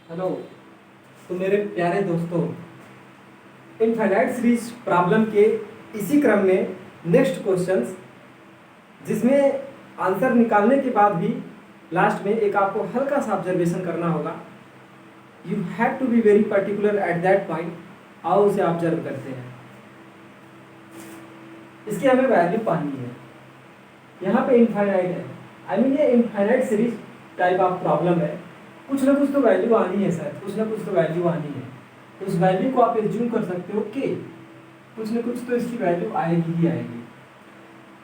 Hello. तो मेरे प्यारे दोस्तों, इनफाइनाइट सीरीज प्रॉब्लम के इसी क्रम में नेक्स्ट क्वेश्चंस, जिसमें आंसर निकालने के बाद भी लास्ट में एक आपको हल्का सा ऑब्जर्वेशन करना होगा। You have to be very particular at that point. आओ उसे ऑब्जर्व करते हैं। इसकी हमें वैल्यू पानी है। यहाँ पे इनफाइनाइट है, आई मीन ये infinite series type of problem है। कुछ ना कुछ तो वैल्यू आनी है सर, कुछ ना कुछ तो वैल्यू आनी है। तो उस वैल्यू को आप एज्यूम कर सकते हो कि कुछ ना कुछ तो इसकी वैल्यू आएगी ही आएगी।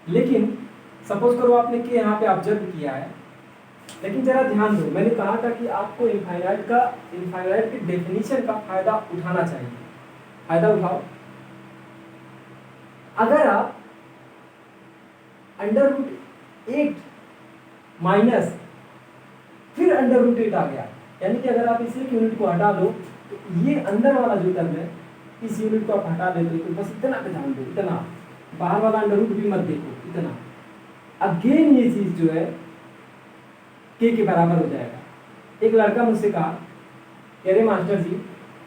लेकिन सपोज करो आपने कि यहाँ पे ऑब्जर्व किया है, लेकिन जरा ध्यान दो, मैंने कहा था कि आपको इनफाइनाइट की डेफिनेशन का फायदा उठाना चाहिए। फायदा उठाओ। अगर आप √8 माइनस फिर √8 आ गया, यानी कि अगर आप इस एक यूनिट को हटा दो तो ये अंदर वाला जो टर्म है, इस यूनिट को आप हटा देते हो तो बस इतना पे ध्यान दो, इतना। बाहर वाला √ भी मत देखो, इतना। अगेन ये चीज जो है के बराबर हो जाएगा। एक लड़का मुझसे कहा, कह रहे मास्टर जी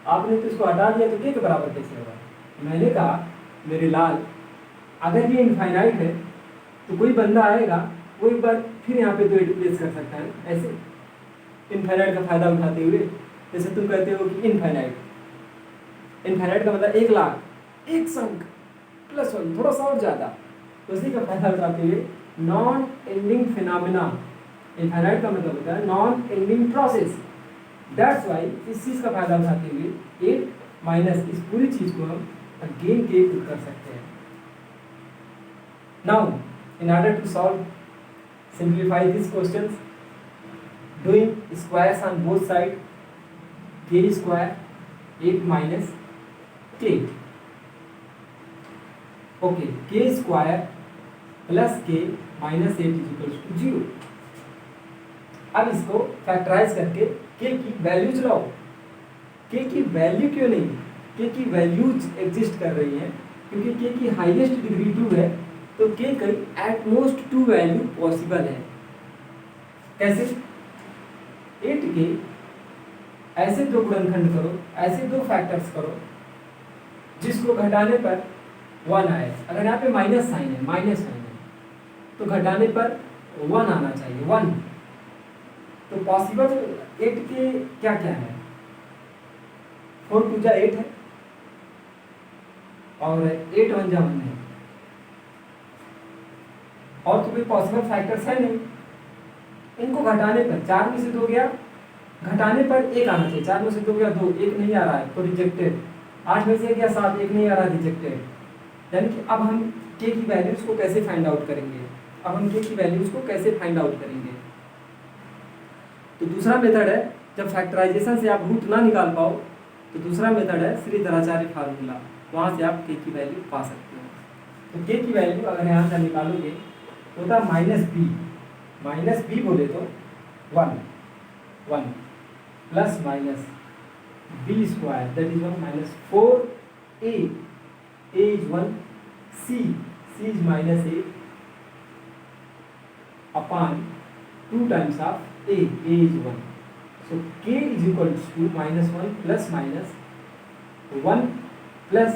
आपने तो इसको हटा दिया तो के बराबर कैसे होगा। मैंने कहा मेरे लाल, अगर ये इनफाइनाइट है तो कोई बंदा आएगा वो एक बार फिर यहाँ पे तो प्लेस कर सकता है ऐसे, इनफाइनाइट का फायदा उठाते हुए। जैसे तुम कहते हो कि इनफाइनाइट का मतलब 1 लाख एक संख्या +1 थोड़ा सा और ज्यादा, उसी का फायदा उठाते हुए नॉन एंडिंग फिनोमेना। इनफाइनाइट का मतलब होता है non ending process. That's why इस चीज का फायदा उठाते हुए 8 माइनस इस पूरी चीज को हम अगेन के पुट कर सकते हैं। Now in order to simplify these questions, doing squares on both sides, k square 8 minus k. Okay, k square plus k minus 8 is equals to 0. अब इसको फैक्टराइज करके k की वैल्यूज लाओ। k की वैल्यू क्यों नहीं, k की values exist कर रही हैं क्योंकि k की हाईएस्ट डिग्री 2 है, तो k की एट मोस्ट 2 वैल्यू पॉसिबल है। कैसे? 8 के ऐसे दो गुणनखंड करो, ऐसे दो फैक्टर्स करो जिसको घटाने पर 1 आए। अगर यहाँ पे माइनस साइन है तो घटाने पर 1 आना चाहिए, 1। तो पॉसिबल 8 के क्या क्या है? 4 × 2 = 8 है और 8 × 1 = 1 है, और तो कोई पॉसिबल फैक्टर्स है नहीं। इनको घटाने पर 4 में से 2 गया, घटाने पर 1 आना चाहिए। 4 में से 2 गया 2, 1 नहीं आ रहा है तो रिजेक्टेड। 8 में से गया 7, 1 नहीं आ रहा, रिजेक्टेड। यानी कि अब हम के की वैल्यूज को कैसे फाइंड आउट करेंगे? तो दूसरा मेथड है, जब फैक्टराइजेशन से आप रूट ना निकाल पाओ तो दूसरा मेथड है श्रीधराचार्य फार्मूला, वहां से आप के की वैल्यू पा सकते हो। तो के की वैल्यू अगर यहाँ से निकालोगे होता -b बोले तो 1 plus minus b square that is 1 -4a is 1, c is -a upon 2 times of a is 1। So k is equals to -1 plus minus 1 plus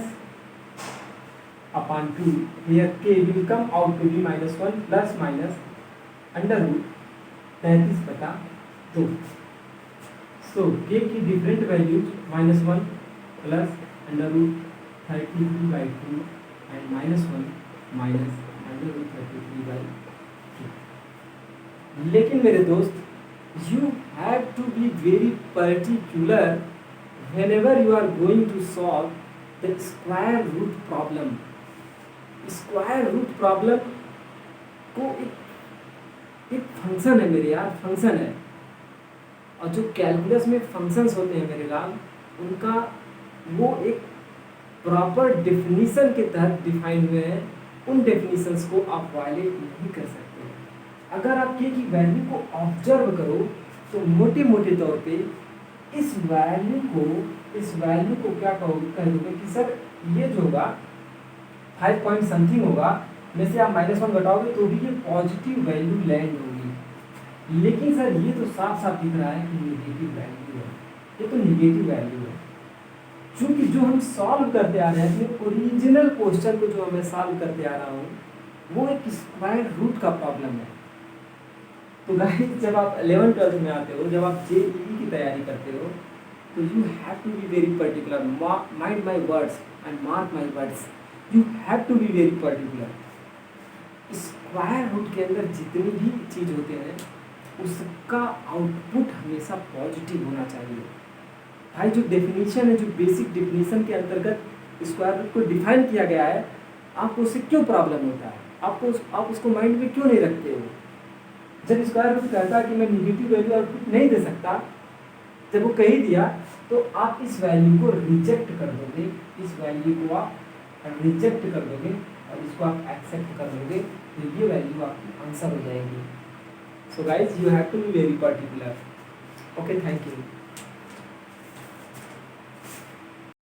upon 2, here k will come out to be -1 plus minus √33/2. So k की different values -1 plus √33/2 and -1 minus √33/2। लेकिन मेरे दोस्त, you have to be very particular whenever you are going to solve the square root problem। Square root problem को एक function है मेरे यार, function है। और जो कैलकुलस में फंक्शंस होते हैं मेरे लाल, उनका वो एक प्रॉपर डेफिनेशन के तहत डिफाइन हुए हैं। उन डेफिनेशंस को आप वायलेट नहीं कर सकते। अगर आप के की वैल्यू को ऑब्जर्व करो तो मोटे मोटे तौर पे इस वैल्यू को क्या कह दोगे कि सर ये जो होगा 5 पॉइंट समथिंग होगा, में से आप -1 घटाओगे तो भी ये पॉजिटिव वैल्यू लैंड होगी। लेकिन सर ये तो साफ साफ दिख रहा है कि नेगेटिव वैल्यू है। ये तो निगेटिव वैल्यू है। क्योंकि जो हम सॉल्व करते आ रहे हैं अपने ओरिजिनल क्वेश्चन को जो मैं सॉल्व करते आ रहा हूँ वो एक स्क्वायर रूट का प्रॉब्लम है। तो गाइस जब आप 11th-12th में आते हो, जब आप जेईई की तैयारी करते हो, तो you have to be very particular, mind my words and mark my words, you have to be very particular. Square root के अंदर जितनी भी चीज़ होते हैं उसका आउटपुट हमेशा पॉजिटिव होना चाहिए। भाई जो डेफिनेशन है, जो बेसिक डेफिनेशन के अंतर्गत स्क्वायर रूट को डिफाइन किया गया है, आपको उससे क्यों प्रॉब्लम होता है? आप उसको माइंड में क्यों नहीं रखते हो? जब स्क्वायर रूट कहता है कि मैं निगेटिव वैल्यू आउटपुट नहीं दे सकता, जब वो कह दिया तो आप इस वैल्यू को रिजेक्ट कर दोगे, इस वैल्यू को आप रिजेक्ट कर दोगे और इसको आप एक्सेप्ट कर दोगे, तो ये वैल्यू आपकी आंसर हो जाएगी। So guys you have to be very particular. Okay, thank you.